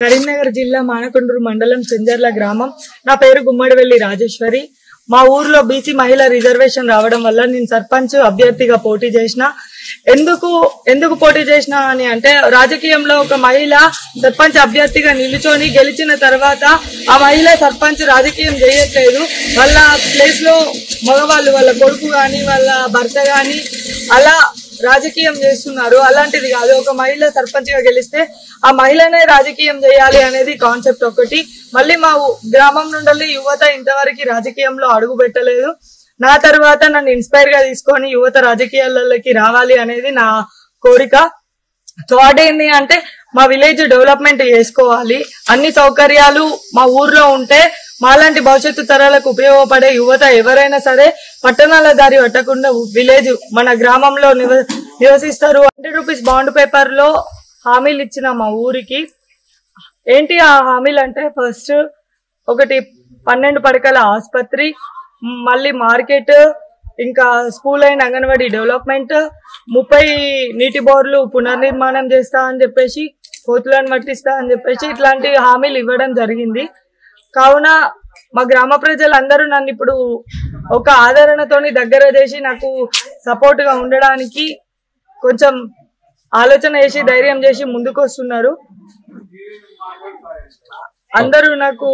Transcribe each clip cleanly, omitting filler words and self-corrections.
కరీంనగర్ జిల్లా మానకొండూరు మండలం చెంజర్ల గ్రామం. నా పేరు గుమ్మడివెల్లి రాజేశ్వరి. మా ఊర్లో బీసీ మహిళా రిజర్వేషన్ రావడం వల్ల నేను సర్పంచ్ అభ్యర్థిగా పోటీ చేసిన. ఎందుకు పోటీ చేసిన అని అంటే, రాజకీయంలో ఒక మహిళ సర్పంచ్ అభ్యర్థిగా నిలుచొని గెలిచిన తర్వాత ఆ మహిళ సర్పంచ్ రాజకీయం చేయట్లేదు. వాళ్ళ ప్లేస్ లో మగవాళ్ళు, వాళ్ళ కొడుకు గాని వాళ్ళ భర్త గాని అలా రాజకీయం చేస్తున్నారు. అలాంటిది కాదు, ఒక మహిళ సర్పంచ్ గా గెలిస్తే ఆ మహిళనే రాజకీయం చేయాలి అనేది కాన్సెప్ట్ ఒకటి. మళ్ళీ మా గ్రామం నుండి యువత ఇంతవరకు రాజకీయంలో అడుగు పెట్టలేదు. నా తర్వాత నన్ను ఇన్స్పైర్ గా తీసుకొని యువత రాజకీయాలలోకి రావాలి అనేది నా కోరిక. థాట్ ఏంటి అంటే, మా విలేజ్ డెవలప్మెంట్ చేసుకోవాలి, అన్ని సౌకర్యాలు మా ఊర్లో ఉంటే మాలాంటి భవిష్యత్తు తరాలకు ఉపయోగపడే యువత ఎవరైనా సరే పట్టణాల దారి పట్టకుండా విలేజ్ మన గ్రామంలో నివసిస్తారు. 100 రూపీస్ బాండ్ పేపర్ లో హామీలు ఇచ్చిన మా ఊరికి. ఏంటి ఆ హామీలు అంటే, ఫస్ట్ ఒకటి 12 పడకల ఆసుపత్రి, మళ్ళీ మార్కెట్, ఇంకా స్కూల్ అండ్ అంగన్వాడీ డెవలప్మెంట్, 30 నీటి బోర్లు పునర్నిర్మాణం చేస్తా అని చెప్పేసి, కోతులను పట్టిస్తా అని చెప్పేసి ఇట్లాంటి హామీలు ఇవ్వడం జరిగింది. కావున మా గ్రామ ప్రజలందరూ నన్ను ఇప్పుడు ఒక ఆదరణతోని దగ్గర చేసి నాకు సపోర్ట్ గా ఉండడానికి కొంచెం ఆలోచన చేసి ధైర్యం చేసి ముందుకు వస్తున్నారు. అందరూ నాకు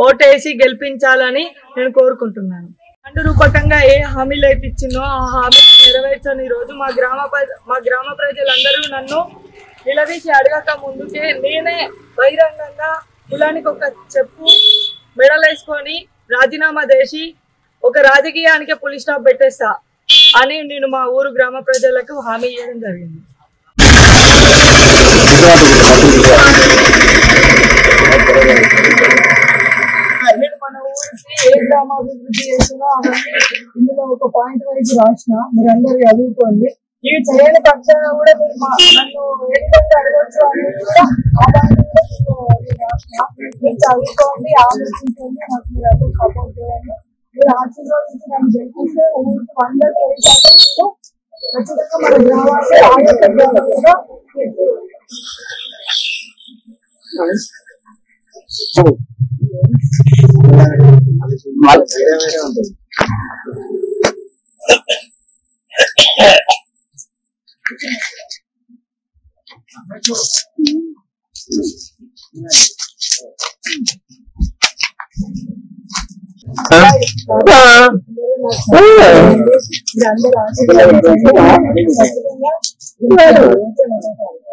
ఓటేసి గెలిపించాలని నేను కోరుకుంటున్నాను. ఫండ్ రూపకంగా ఏ హామీలు అయితే ఇచ్చిందో ఆ హామీలు నెరవేర్చని రోజు మా గ్రామ ప్రజలందరూ నన్ను నిలదీసి అడగక ముందుకే నేనే బహిరంగంగా కులానికి ఒక చెప్పు మెడలేసుకొని రాజీనామా చేసి ఒక రాజకీయానికి పులి స్టాప్ పెట్టేస్తా అని నేను మా ఊరు గ్రామ ప్రజలకు హామీ ఇవ్వడం జరిగింది. నేను మన ఊరికి ఏ గ్రామాభివృద్ధి చేసినా అవన్నీ ఇందులో ఒక పాయింట్ వైజ్ రాసిన, మీరందరూ చదువుకోండి. ఇవి చేయని పక్షంగా కూడా మీరు నన్ను ఏ విధంగా అడగచ్చు అనేది కూడా ఆ పాయింట్ రాసిన. మీరు చదువుకోండి, ఆలోచించండి, నాకు మీరు అందరూ సపోర్ట్ చేయండి. మీరు ఆశీర్వాదించి నన్ను గెలిపిస్తే ఊరికి 100% ఖచ్చితంగా మన గ్రామాన్ని ఆరోగ్య గ్రామంగా అందరూ ఆశీర్వాదించండి.